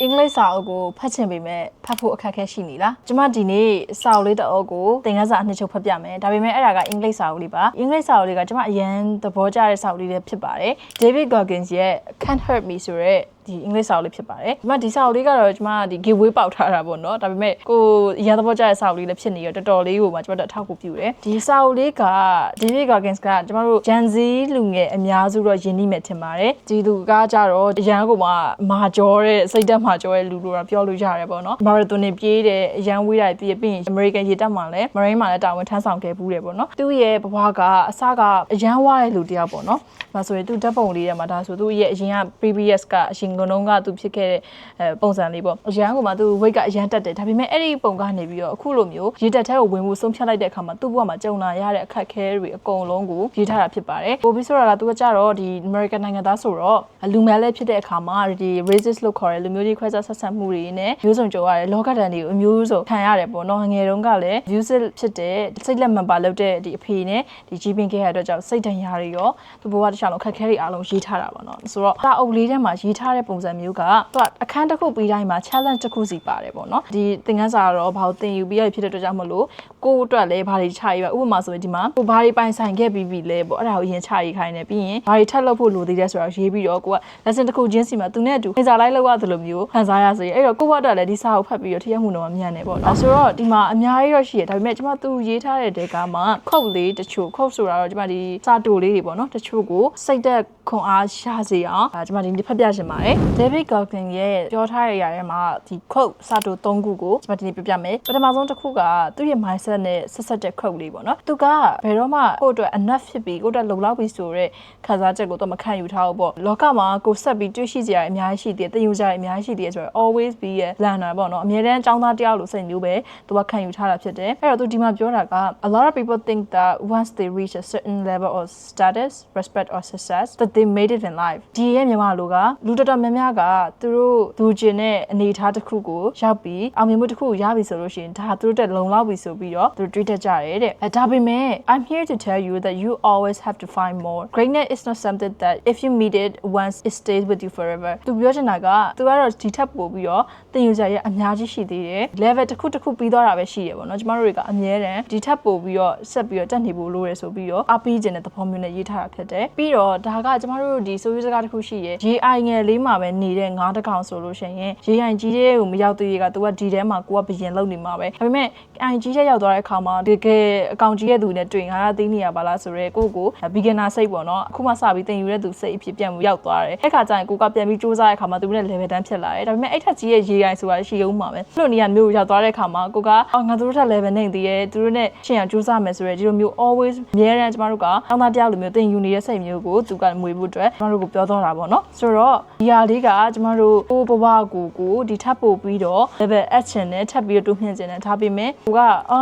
အင်္ဂလိပ်စာအုပ်ကိုဖတ်ချင်ပေမဲ့ဖတ်ဖို့အခက်အခဲရှိနေလားကျမဒီနေ့စာအုပ်လေးတစ်အုပ်ကိုသင်ခန်းစာအနှစ်ချုပ်ဖတ်ပြမယ်ဒါပေမဲ့အဲ့ဒါကအင်္ဂလိပ်စာအုပ်လေးပါအင်္ဂလိပ်စာအုပ်လေးကကျမအရန်သဘောကျတဲ့စာအုပ်လေးတွေဖြစ်ပါတယ် David Goggins ရဲ့ Can't Hurt Me ဆိုတဲ့ဒီအင်္ဂလိပ်စာအုပ်လေးဖြစ်ပါတယ်။ဒီစာအုပ်လေးကတော့ကျမဒီ giveaway ပေါက်ထားတာပေါ့နော်။ဒါပေမဲ့ကိုအရန်သဘောကျတဲ့စာအုပ်လေးလည်းဖြစ်နေရတော်တော်လေးကိုမှကျမတို့အထောက်အကူပြုတယ်။ဒီစာအုပ်လေးက David Goggins ကကျမတို့ Gen Z လူငယ်အများစုတော့ယဉ်နှိမ့်မယ်ထင်ပါတယ်။ဒီလူကကြတော့အရန်ကိုမှမာကျော်တဲ့စိတ်တက်မာကျော်တဲ့လူလိုတော့ပြောလို့ရတယ်ပေါ့နော်။ Marathon နဲ့ပြေးတယ်အရန်ဝေးတာပြီးရင် American ရေတပ်မှာလည်း Marine မှာလည်းတာဝန်ထမ်းဆောင်ခဲ့ဘူးတယ်ပေါ့နော်။သူ့ရဲ့ဘဝကအစကအရန်ဝါတဲ့လူတယောက်ပေါ့နော်။ဒါဆိုရင်သူဓာတ်ပုံလေးထဲမှာဒါဆိုသူ့ရဲ့အရင်က previous ကအရင်ကတော့ကသူဖြစ်ခဲ့တဲ့ပုံစံလေးပေါ့အရန်ကမှသူ weight ကအရန်တက်တယ်ဒါပေမဲ့အဲ့ဒီပုံကနေပြီးတော့အခုလိုမျိုးရေတက်ထဲကိုဝင်မှုဆုံးဖြတ်လိုက်တဲ့အခါမှာသူ့ဘဝမှာကြုံလာရတဲ့အခက်အခဲတွေအကုန်လုံးကိုရေးထားတာဖြစ်ပါတယ်ပိုပြီးဆိုတာကသူကကြတော့ဒီ American နိုင်ငံသားဆိုတော့လူမဲလည်းဖြစ်တဲ့အခါမှာဒီ racist လို့ခေါ်တဲ့လူမျိုးကြီးခွဲခြားဆက်ဆံမှုတွေနဲ့မျိုးစုံကြုံရတယ်လောကဒဏ်တွေကိုအမျိုးစုံခံရတယ်ပေါ့နော်ငယ်တုန်းကလည်း abusive ဖြစ်တဲ့စိတ်လက်မှန်ပါလုပ်တဲ့ဒီအဖေနဲ့ဒီကြီးပင်ခဲ့ရတဲ့အတွက်ကြောင့်စိတ်ဒဏ်ရာတွေရောသူ့ဘဝတစ်ခြားလုံးအခက်အခဲတွေအားလုံးရေးထားတာပေါ့နော်ဆိုတော့စာအုပ်လေးထဲမှာရေးထားတဲ့ပုံစံမျိုးကသူကအခန်းတစ်ခုပြီးတိုင်းမှာ challenge တစ်ခုစီပါတယ်ပေါ့နော်ဒီသင်ခန်းစာကတော့ဘာလို့သင်ယူပြီးရဖြစ်တဲ့အတွက်ကြောင့်မလို့ကိုယ့်အတွက်လည်းဘာတွေချရေးပါဥပမာဆိုရင်ဒီမှာကိုဘာတွေပိုင်ဆိုင်ခဲ့ပြီးလဲပေါ့အဲ့ဒါကိုအရင်ချရေးခိုင်းတယ်ပြီးရင်ဘာတွေထပ်လုပ်ဖို့လိုသေးတယ်ဆိုတော့ရေးပြီးတော့ကိုက lesson တစ်ခုချင်းစီမှာသူနဲ့အတူခေစာလိုက်လောက်ရတယ်လို့မျိုးခံစားရစေအဲ့တော့ကိုယ့်ဘက်အတွက်လည်းဒီစာကိုဖတ်ပြီးတော့ထည့်မှုတော့မြန်နေပေါ့နော်ဆိုတော့ဒီမှာအများကြီးတော့ရှိရဒါပေမဲ့ကျမသူရေးထားတဲ့တဲကမှာ quote လေးတချို့ quote ဆိုတာတော့ကျမဒီစာတိုလေးတွေပေါ့နော်တချို့ကိုစိတ်သက်ခွန်အားရစေအောင်ကျမဒီနေ့ဖတ်ပြချင်ပါတယ် David Goggins ရဲ့ပြောထားတဲ့ຢာထဲမှာဒီ quote စာတို3ခုကိုကျမဒီနေ့ပြပြမယ်ပထမဆုံးတစ်ခုကသူ့ရဲ့ mindset နဲ့ဆက်ဆက်တဲ့ quote လေးပေါ့နော်သူကဘယ်တော့မှကိုယ့်အတွက် enough ဖြစ်ပြီးကိုယ့်အတွက်လုံလောက်ပြီဆိုတော့ခံစားချက်ကိုတော့မခံယူထားဘူးပေါ့လောကမှာကိုဆက်ပြီးတွေးရှိစရာအများကြီးရှိသေးတယ်သင်ယူစရာအများကြီးရှိသေးတယ်ဆိုတော့ always be a learner ပေါ့နော်အမြဲတမ်းចောင်းသားတယောက်လိုစိတ်မျိုးပဲသူကခံယူထားတာဖြစ်တယ်အဲ့တော့သူဒီမှာပြောတာက a lot of people think that once they reach a certain level of status respect or success that they made it in life ဒီရဲ့မြန်မာလူကလူတော်တော်များများကသူတို့ဒူကျင်တဲ့အနေအထားတစ်ခုကိုရောက်ပြီးအောင်မြင်မှုတစ်ခုကိုရပြီဆိုလို့ရှိရင်ဒါသူတို့တက်လုံလောက်ပြီဆိုပြီးတော့သူတို့တွေးတတ်ကြတယ်တဲ့ဒါပေမဲ့ I'm here to tell you that you always have to find more greatness is not something that if you meet it once it stays with you forever သူပြောချင်တာကသူကတော့ဒီထက်ပိုပြီးတော့သင်ယူစရာရဲ့အများကြီးရှိသေးတယ် level တစ်ခုပြီးသွားတာပဲရှိတယ်ပေါ့နော်ကျမတို့တွေကအမြဲတမ်းဒီထက်ပိုပြီးတော့ဆက်ပြီးတော့တက်နေဖို့လိုရဆိုပြီးတော့အားပေးခြင်းတဲ့သဘောမျိုးနဲ့ရေးထားတာဖြစ်တယ်ပြီးတော့ဒါကကျမတို့ဒီဆိုရေးစကားတစ်ခုရှိရယ်ရေအိုင်ငယ်လေးမှာပဲနေတဲ့ငါးတစ်ကောင်ဆိုလို့ရှိရင်ရေအိုင်ကြီးတဲ့ကိုမရောက်သေးရကသူကဒီထဲမှာကိုကဘယင်လုံနေမှာပဲဒါပေမဲ့အိုင်ကြီးတဲ့ရောက်သွားတဲ့အခါမှာတကယ်အကောင်ကြီးရဲ့သူနဲ့တွေ့ငါကသိနေရပါလားဆိုရဲကိုကို beginner စိတ်ပေါ့နော်အခုမှစပြီးသင်ယူတဲ့သူစိတ်အဖြစ်ပြန်မှုရောက်သွားတယ်အဲ့ခါကျရင်ကိုကပြန်ပြီးစူးစမ်းတဲ့အခါမှာသူနဲ့ level တန်းဖြစ်လာတယ်ဒါပေမဲ့အဲ့ထက်ကြီးရဲ့ရေအိုင်ဆိုတာရှိအောင်မှာပဲအဲ့လိုနေရာမျိုးရောက်သွားတဲ့အခါမှာကိုကငါတို့ထက် level နဲ့တည်ရဲသူတို့နဲ့ရှင်းအောင်စူးစမ်းမယ်ဆိုရဲဒီလိုမျိုး always အများရန်ကျမတို့ကတောင်းတတရားလိုမျိုးသင်ယူနေတဲ့စိတ်မျိုးကိုသူကမွေဖို့အတွက်ကျမတို့ကိုပြောတော့တာပေါ့နော်ဆိုတော့ဒီဟာလေးကကျမတို့ကိုဘဝကိုဒီထပ်ပို့ပြီးတော့ level action နဲ့ထပ်ပြီးတော့တိုးမြှင့်ခြင်းနဲ့ထားပြီးမယ်ကိုက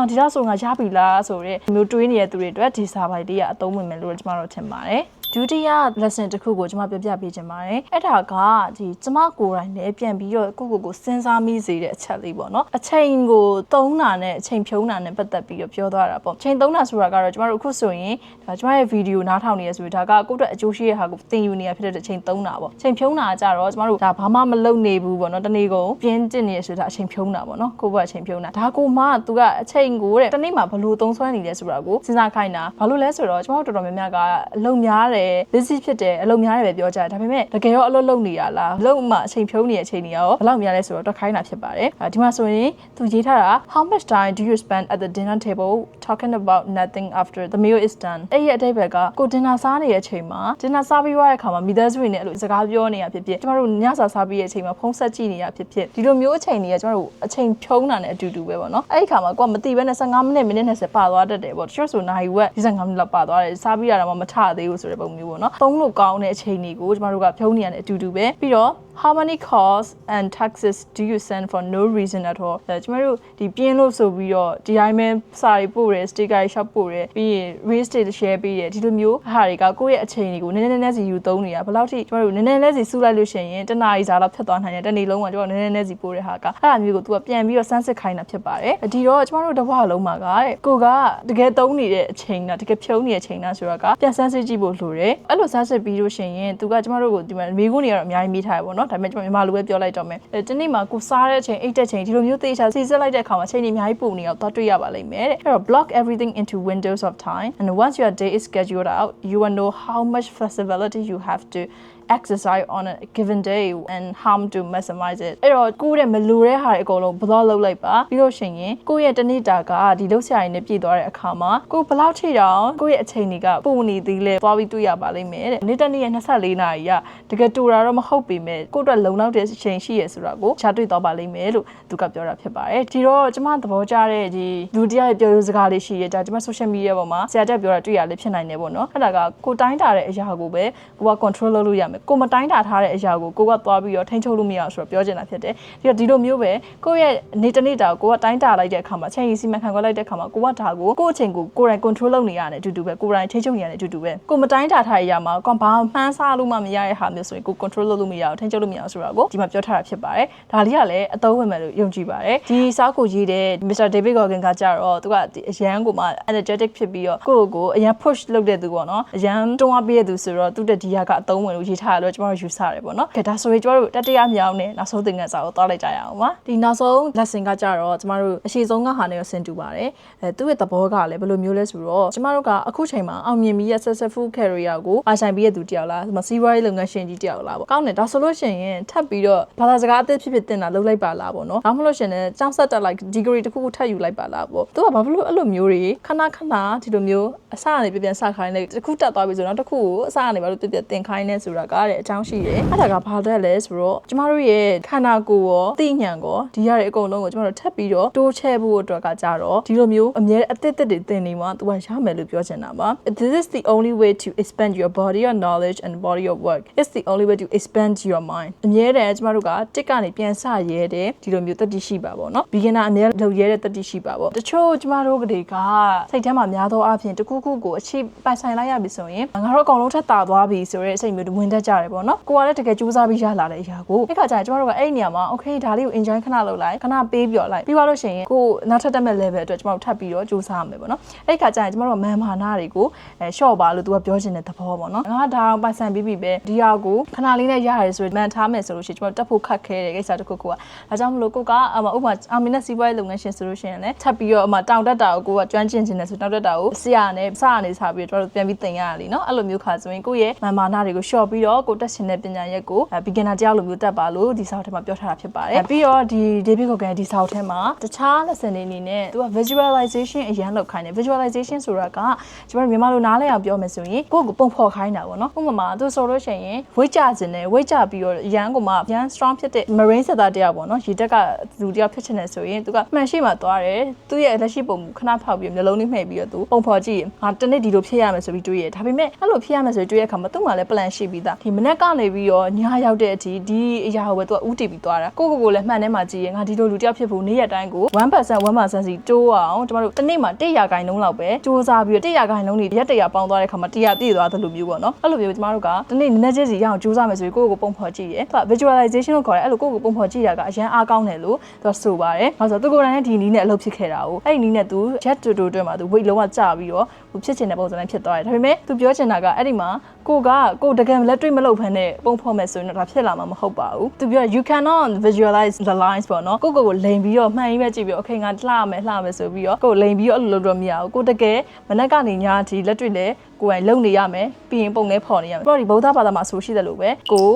ဒီလောက်ဆိုငါရပြီလားဆိုတဲ့မျိုးတွေးနေတဲ့သူတွေအတွက်ဒီစာပိုက်လေးကအသုံးဝင်မယ်လို့ကျမတို့ထင်ပါတယ်ဒုတိယ lesson တစ်ခုကိုကျွန်မပြပြပေးခြင်းပါတယ်အဲ့ဒါကဒီကျမကိုယ်တိုင်လည်းပြန်ပြီးတော့ကိုစဉ်းစားမိစေတဲ့အချက်လေးပေါ့နော်အချိန်ကိုသုံးတာနဲ့အချိန်ဖြုံးတာနဲ့ပတ်သက်ပြီးတော့ပြောသွားတာပေါ့အချိန်သုံးတာဆိုတာကတော့ကျမတို့အခုဆိုရင်ဒါကျမရဲ့ဗီဒီယိုနားထောင်နေရဆိုဒါကကိုယ့်အတွက်အကျိုးရှိတဲ့ဟာကိုသင်ယူနေရဖြစ်တဲ့အချိန်သုံးတာပေါ့အချိန်ဖြုံးတာကြတော့ကျမတို့ဒါဘာမှမလုပ်နေဘူးပေါ့နော်တနေ့ကုန်ပြင်းကျင်နေရဆိုတာအချိန်ဖြုံးတာပေါ့နော်ကိုယ့်ဘက်အချိန်ဖြုံးတာဒါကိုမှသူကအချိန်ကိုတဲ့တနေ့မှာဘယ်လိုသုံးစွဲနေလဲဆိုတာကိုစဉ်းစားခိုင်းတာဘာလို့လဲဆိုတော့ကျမတို့တော်တော်များများကအလုံများတယ်busy ဖြစ်တယ်အလုပ်များတယ်ပဲပြောကြတယ်ဒါပေမဲ့တကယ်ရောအလုပ်လုပ်နေရလားအလုပ်မှအချိန်ဖြုံးနေတဲ့အချိန်တွေရောဘယ်လောက်များလဲဆိုတော့တော့ခိုင်းတာဖြစ်ပါတယ်ဒီမှာဆိုရင်သူရေးထားတာ how much time do you spend at the dinner table talking about nothing after the meal is done အဲ့ဒီအတိတ်ဘက်ကကို dinner စားနေတဲ့အချိန်မှာ dinner စားပြီးသွားတဲ့အခါမှာမိသားစုတွေနဲ့အဲ့လိုစကားပြောနေရဖြစ်ဖြစ်ကျမတို့ညစာစားပြီးတဲ့အချိန်မှာဖုန်းဆက်ကြည့်နေရဖြစ်ဖြစ်ဒီလိုမျိုးအချိန်တွေကကျမတို့အချိန်ဖြုံးတာနဲ့အတူတူပဲပေါ့နော်အဲ့ဒီခါမှာကိုကမသိဘဲနဲ့15မိနစ်20ပါသွားတတ်တယ်ပေါ့တချို့ဆိုနိုင်ဝက်15မိနစ်လောက်ပါသွားတယ်စားပြီးရတာမှမထသေးဘူးဆိုတဲ့ပုံမျိုးပေါ့နော်သုံးလို့ကောင်းတဲ့အချိန်တွေကိုကျမတို့ကဖြုံးနေရတဲ့အတူတူပဲပြီးတော့ how many calls and texts do you send for no reason at all ကျမတို့ဒီပြင်းလို့ဆိုပြီးတော့ဒီတိုင်းပဲစာတွေပို့တယ် sticker တွေ shop ပို့တယ်ပြီးရင် real estate share ပေးတယ်ဒီလိုမျိုးဟာတွေကကိုယ့်ရဲ့အချိန်တွေကိုနည်းနည်းစီယူသုံးနေတာဘယ်လောက်ထိကျမတို့နည်းနည်းစီစုလိုက်လို့ရှိရင်တနားရီစာလောက်ဖြတ်သွားနိုင်တယ်တနေ့လုံးကကျမတို့နည်းနည်းစီပို့တဲ့ဟာကအဲ့ဒါမျိုးကို तू ကပြန်ပြီးတော့စမ်းစစ်ခိုင်းတာဖြစ်ပါတယ်ဒီတော့ကျမတို့တစ်ဘဝလုံးမှာကကိုကတကယ်သုံးနေတဲ့အချိန်ကတကယ်ဖြုံးနေတဲ့အချိန်ကဆိုတာကပြန်စမ်းစစ်ကြည့်ဖို့လိုတယ်အဲ့လိုစမ်းစစ်ပြီးလို့ရှိရင် तू ကကျမတို့ကိုဒီမှာမိကုန်းတွေကတော့အများကြီးမိထားရပေါ့နော် နော်ဒါပေမဲ့ကျွန်တော်မြန်မာလိုပဲပြောလိုက်တော့မယ်ဒီနေ့မှာကိုစားတဲ့အချိန်အိတ်တဲ့ချိန်ဒီလိုမျိုးသေချာစီစစ်လိုက်တဲ့အခါမှာချိန်တွေအများကြီးပုံနေအောင်သွားတွေ့ရပါလိမ့်မယ်တဲ့အဲ့တော့ block everything into windows of time and once your day is scheduled out you will know how much flexibility you have to exercise on a given day and how to maximize it အဲ့တော့ကိုယ့်ရဲ့မလိုတဲ့ဟာတွေအကုန်လုံး block လုပ်လိုက်ပါပြီးလို့ရှိရင်ကိုယ့်ရဲ့တနေ့တာကဒီလောက်ဆရာကြီးနဲ့ပြည့်သွားတဲ့အခါမှာကိုဘလောက်ထိတောင်ကိုယ့်ရဲ့အချိန်တွေကပုံနေသေးလဲသွားပြီးတွေ့ရပါလိမ့်မယ်တဲ့နေ့တစ်နေ့ရဲ့24နာရီကတကယ်တူတာတော့မဟုတ်ပေမဲ့ကိုယ့်အတွက်လုံလောက်တဲ့အချိန်ရှိရဆိုတာကိုရှားတွေ့သွားပါလိမ့်မယ်လို့သူကပြောတာဖြစ်ပါတယ်ဒီတော့ကျမသဘောကျတဲ့ဒီလူတရားရဲ့ပြောရိုးစကားလေးရှိရကြကျမ social media ပေါ်မှာဆရာတက်ပြောတာတွေ့ရလေးဖြစ်နိုင်တယ်ပေါ့နော်အဲ့ဒါကကိုတိုင်းတာတဲ့အရာကိုပဲကိုက control လုပ်လို့ရမယ်ကိုမတိုင်းတာထားတဲ့အရာကိုကိုကသွားပြီးတော့ထိန်းချုပ်လို့မရအောင်ဆိုတော့ပြောချင်တာဖြစ်တယ်ဒီလိုမျိုးပဲကိုယ့်ရဲ့နေ့တစ်နေ့တာကိုကတိုင်းတာလိုက်တဲ့အခါမှာချိန်ရီစီမံခန့်ခွဲလိုက်တဲ့အခါမှာကိုကဒါကိုကိုယ့်အချိန်ကိုကိုယ်တိုင် control လုပ်နေရတယ်အတူတူပဲကိုယ်တိုင်ထိန်းချုပ်နေရတယ်အတူတူပဲကိုမတိုင်းတာထားတဲ့အရာမှာကိုဘာမှန်းစားလို့မှမရတဲ့ဟာမျိုးဆိုရင်ကို control လုပ်လို့မရအောင်ထိန်းချုပ်လို့မရအောင်ဆိုတာကိုဒီမှာပြောထားတာဖြစ်ပါတယ်ဒါလေးကလည်းအသုံးဝင်မယ်လို့ယုံကြည်ပါတယ်ဒီစာအုပ်ကိုရေးတဲ့ Mr. David Goggins ကကြတော့သူကအရန်ကိုမှ energetic ဖြစ်ပြီးတော့ကိုအရန် push လုပ်တဲ့သူပေါ့နော်အရန်တွန်းအားပေးတဲ့သူဆိုတော့သူတဲ့ဒီဟာကအသုံးဝင်လို့ရေးထားရလို့ကျွန်တော်တို့ယူဆရတယ်ပေါ့နော်ဒါဆိုရင်ကျွန်တော်တို့တတိယမြောက်နဲ့နောက်ဆုံးသင်ခန်းစာကိုသွားလိုက်ကြရအောင်ပါဒီနောက်ဆုံး lesson ကကြတော့ကျွန်တော်တို့အရှိဆုံးကဟာနဲ့ဆင်တူပါတယ်သူ့ရဲ့သဘောကလည်းဘယ်လိုမျိုးလဲဆိုတော့ကျွန်တော်တို့ကအခုချိန်မှာအောင်မြင်ပြီးရဲ့ successful career ကိုပါဆိုင်ပြီးရဲ့သူတယောက်လားစီးပွားရေးလုပ်ငန်းရှင်ကြီးတယောက်လားပေါ့ကောင်းတယ်ဒါဆိုလို့ရှိရင်ထပ်ပြီးတော့ဘာသာစကားအသစ်ဖြစ်တင်တာလုပ်လိုက်ပါလားပေါ့နော်ဒါမှမဟုတ်ရှင်လည်းကျောင်းဆက်တက်လိုက် degree တစ်ခုခုထပ်ယူလိုက်ပါလားပေါ့သူကဘာဖြစ်လို့အဲ့လိုမျိုးတွေခဏဒီလိုမျိုးအစကနေပြန်စခိုင်းလိုက်တစ်ခုတက်သွားပြီဆိုတော့တစ်ခုကိုအစကနေဘာလို့ပြန်သင်ခိုင်းနေဆိုတာကားတဲ့အကြောင်းရှိတယ်အဲ့ဒါကဘာတဲ့လဲဆိုတော့ကျမတို့ရဲ့ခန္ဓာကိုယ်ရောသိဉာဏ်ရောဒီရတဲ့အကုန်လုံးကိုကျမတို့ထပ်ပြီးတော့တိုးချဲ့ဖို့အတွက်ကကြတော့ဒီလိုမျိုးအမြဲအသစ်တွေသင်နေမှာသူကရမယ်လို့ပြောချင်တာပါ This is the only way to expand your body of knowledge and body of work It's the only way to expand your mind အမြဲတမ်းကျမတို့ကတစ်ကနေပြန်စရဲတဲ့ဒီလိုမျိုးတတိရှိပါပေါ့နော် beginner အမြဲလုပ်ရဲတဲ့တတိရှိပါပေါ့တချို့ကျမတို့ကတွေကစိတ်ထဲမှာများသောအားဖြင့်တခုခုကိုအချိပိုင်ဆိုင်လိုက်ရပြီဆိုရင်ငါတို့အကုန်လုံးထပ်တာသွားပြီဆိုတဲ့စိတ်မျိုးဝင်တတ်ကြတယ်ပေါ့နော်ကိုကလည်းတကယ်ကြိုးစားပြီးရလာတဲ့အရာကိုအဲ့ခါကျရင်ကျမတို့ကအဲ့ဒီနေရာမှာ okay ဒါလေးကို enjoy ခဏလုပ်လိုက်ခဏပေးပြောလိုက်ပြီးသွားလို့ရှိရင်ကိုနောက်ထပ်တက်မဲ့ level အတွက်ကျမတို့ထပ်ပြီးတော့ကြိုးစားရမယ်ပေါ့နော်အဲ့ခါကျရင်ကျမတို့ကမန်မာနာတွေကိုရှော့ပါလို့သူကပြောချင်တဲ့သဘောပေါ့နော်ငါဒါအောင်ပိုင်ဆိုင်ပြီးပြီပဲဒီဟာကိုခဏလေးနဲ့ရတယ်ဆိုရင်မန်ထားမယ်ဆိုလို့ရှိရင်ကျမတို့တက်ဖို့ခက်ခဲတဲ့ကိစ္စတစ်ခုကဒါကြောင့်မလို့ကိုကဥပမာအောင်မြင်တဲ့စီးပွားရေးလုပ်ငန်းရှင်ဆိုလို့ရှိရင်လည်းထပ်ပြီးတော့တောင်တက်တာကိုကကျွမ်းကျင်နေဆိုတောင်တက်တာကိုဆရာနဲ့စရနေစားပြီးတော့ပြန်ပြီးသင်ရတာလीနော်အဲ့လိုမျိုးခါဆိုရင်ကိုရဲ့မန်မာနာတွေကိုရှော့ပြီးတော့ကိုတက်ရှင်တဲ့ပညာရက်ကို beginner တယောက်လိုမျိုးတက်ပါလို့ဒီစာအုပ်ထဲမှာပြောထားတာဖြစ်ပါတယ်ပြီးတော့ဒီ David Goggins ဒီစာအုပ်ထဲမှာတခြား lesson တွေအနေနဲ့သူက visualization အရင်လောက်ခိုင်းတယ် visualization ဆိုတာကကျွန်တော်မြန်မာလိုနားလည်အောင်ပြောမယ်ဆိုရင်ကိုယ့်ကိုပုံဖော်ခိုင်းတာပေါ့နော်ဥပမာသူဆိုလို့ရှိရင်ဝိတ်ကြခြင်းနဲ့ဝိတ်ကြပြီးတော့ရန်ကိုမှရန် strong ဖြစ်တဲ့ marine စစ်သားတယောက်ပေါ့နော်ရေတက်ကသူတယောက်ဖြစ်ချင်တယ်ဆိုရင်သူကမှန်ရှိမှသွားတယ်သူ့ရဲ့လက်ရှိပုံခဏဖောက်ပြီးမျိုးလုံးလေးမှိတ်ပြီးတော့သူပုံဖော်ကြည့်ရင်ငါတနေ့ဒီလိုဖြစ်ရမယ်ဆိုပြီးတွေးရဒါပေမဲ့အဲ့လိုဖြစ်ရမယ်ဆိုပြီးတွေးရအခါမှာသူ့မှာလည်း plan ရှိပြီးသားဒီမနေ့ကနေပြီးတော့ညရောက်တဲ့အထိဒီအရာကိုပဲသူကဥတည်ပြီးသွားတာကိုလည်းမှန်ထဲမှာကြည့်ရင်ငါဒီလိုလူတယောက်ဖြစ်ဖို့နေ့ရက်တိုင်းကို 1% စီတိုးအောင်ကျွန်တော်တို့တနေ့မှာ100%လောက်ပဲစူးစမ်းပြီးတော့100%တွေရက်100ပေါင်းသွားတဲ့ခါမှာ100ပြည့်သွားတယ်လို့မျိုးပေါ့နော်အဲ့လိုမျိုးကျွန်တော်တို့ကတနေ့နည်းနည်းချင်းစီရအောင်စူးစမ်းမယ်ဆိုပြီးကိုပုံဖော်ကြည့်ရဲသူက visualization လို့ခေါ်တယ်အဲ့လိုကိုပုံဖော်ကြည့်တာကအရန်အားကောင်းတယ်လို့သူကဆိုပါတယ်ဘာလို့ဆိုတော့သူကိုယ်တိုင်နဲ့ဒီနီးနဲ့အလုပ်ဖြစ်ခဲ့တာကိုအဲ့ဒီနီးနဲ့သူ jet တူတွဲမှာသူ weight လုံးဝကျပြီးတော့သူဖြစ်ချင်တဲ့ပုံစံနဲ့ဖြစ်သွားတယ်ဒါပေမဲ့သူပြောချင်တာကအဲ့ဒီမှာကိုတကယ်လက်တွေ့မလုပ်ဖ နဲ့ပုံဖော်မယ်ဆိုရင်တော့ဒါဖြစ်လာမှာမဟုတ်ပါဘူးသူပြော you cannot visualize the lines ပေါ့နော်ကိုလိန်ပြီးတော့မှန်ရေးပဲကြည့်ပြီး okay ငါလှရမယ်ဆိုပြီးတော့ကိုလိန်ပြီးတော့အဲ့လိုလုပ်တော့မရဘူးကိုတကယ်မနက်ကနေညအထိလက်တွေ့လဲကိုယ်တိုင်လုပ်နေရမယ်ပြီးရင်ပုံလဲဖော်နေရမယ်ပြီးတော့ဒီဗုဒ္ဓဘာသာမှာဆိုရှိတယ်လို့ပဲကို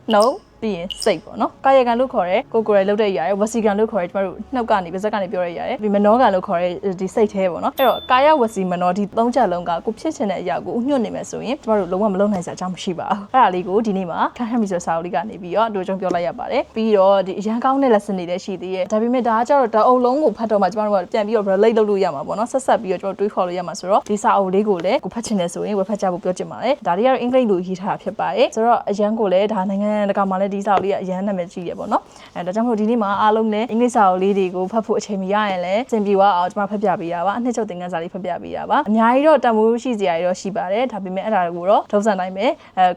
နှုတ်ပြီးရင်စိတ်ပေါ့နော်ကာယကံလို့ခေါ်တဲ့ကိုယ်တိုင်လုပ်တဲ့အရာရယ်ဝစီကံလို့ခေါ်တဲ့ကျမတို့နှုတ်ကနေပါးစပ်ကနေပြောရတဲ့အရာရယ်ဒီမနောကံလို့ခေါ်တဲ့ဒီစိတ်သေးပေါ့နော်အဲ့တော့ကာယဝစီမနောဒီ၃ချက်လုံးကကိုဖြစ်ချင်တဲ့အရာကိုဥညွတ်နေမယ်ဆိုရင်ကျမတို့လုံးဝမလုပ်နိုင်စရာအကြောင်းမရှိပါဘူးအဲ့ဒါလေးကိုဒီနေ့မှာခန့်ဟမ်းပြီးဆိုစာအုပ်လေးကနေပြီးတော့အတူတူပြောလိုက်ရပါတယ်ပြီးတော့ဒီအရန်ကောင်းတဲ့ lesson တွေလည်းရှိသေးရဲ့ဒါပေမဲ့ဒါကကျတော့တအုပ်လုံးကိုဖတ်တော့မှကျမတို့ကပြန်ပြီးတော့ relate လုပ်လို့ရမှာပေါ့နော်ဆက်ပြီးတော့ကျမတို့တွေးခေါ်လို့ရမှာဆိုတော့ဒီစာအုပ်လေးကိုလည်းကိုဖတ်ချင်တယ်ဆိုရင်ဝယ်ဖတ်ကြဖို့ပြောချင်ပါတယ်ဒါတွေကတော့အင်္ဂလိပ်လိုရေးထားတာဖြစ်ပါတယ်ဆိုတော့အရန်ကိုလည်းဒါနိုင်ငံတကာမှာလည်းဒီစာအုပ်လေးကအရန်နာမည်ကြီးရပေါ့နော်ဒါကြောင့်မို့ဒီနေ့မှာအားလုံးလည်းအင်္ဂလိပ်စာအုပ်လေးတွေကိုဖတ်ဖို့အချိန်မရရင်လည်းစင်ပြေအောင်ကျွန်မဖတ်ပြပေးတာပါအနှစ်ချုပ်သင်ခန်းစာလေးဖတ်ပြပေးတာပါအများကြီးတော့တမိုးရှိစရာတွေတော့ရှိပါတယ်ဒါပေမဲ့အဲ့ဒါကိုတော့ထုံးစံတိုင်းပဲ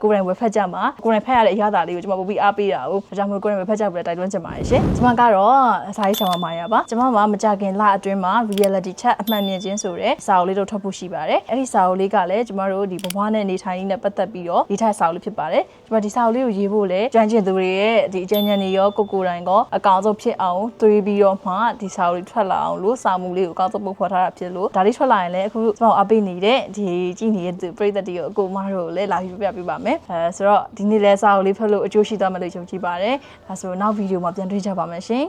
ကိုယ်တိုင်ဝယ်ဖတ်ကြမှာကိုယ်တိုင်ဖတ်ရတဲ့အရာသားလေးကိုကျွန်မပို့ပြီးအားပေးတာကိုဒါကြောင့်မို့ကိုယ်တိုင်ဝယ်ဖတ်ကြဖို့တိုက်တွန်းချင်ပါတယ်ရှင်ကျွန်မကတော့စာရေးဆောင်မှာရပါကျွန်မမှာမကြခင်လအတွင်းမှာ reality check အမှန်မြင်ခြင်းဆိုတဲ့စာအုပ်လေးတို့ထုတ်ဖို့ရှိပါတယ်အဲ့ဒီစာအုပ်လေးကလည်းကျွန်မတို့ဒီဘဝနဲ့နေထိုင်ရင်းနဲ့ပတ်သက်ပြီးတော့ဒီထိုက်စာအုပ်လေးဖြစ်ပါတယ်ကျွန်မဒီစာအုပ်လေးကိုရေးဖို့လည်းကျွမ်းကျင် ချင်သူတွေရဲ့ဒီအကြံဉာဏ်တွေရောကိုတိုင်းကောအကောင်ဆုံးဖြစ်အောင်တွေးပြီးတော့မှဒီစာအုပ်လေးထွက်လာအောင်လို့စာမှုလေးကိုအကောင်ဆုံးပုံဖော်ထားတာဖြစ်လို့ဒါလေးထွက်လာရင်လည်းအခုကျွန်တော်အပိနေတဲ့ဒီကြည့်နေတဲ့ပရိသတ်တွေကိုအကိုမတို့ကိုလည်းလာပြီးပြပြပေးပါမယ်ဆိုတော့ဒီနေ့လဲစာအုပ်လေးဖတ်လို့အကျိုးရှိသွားမယ်လို့ယုံကြည်ပါတယ်ဒါဆိုတော့နောက်ဗီဒီယိုမှာပြန်တွေ့ကြပါမယ်ရှင်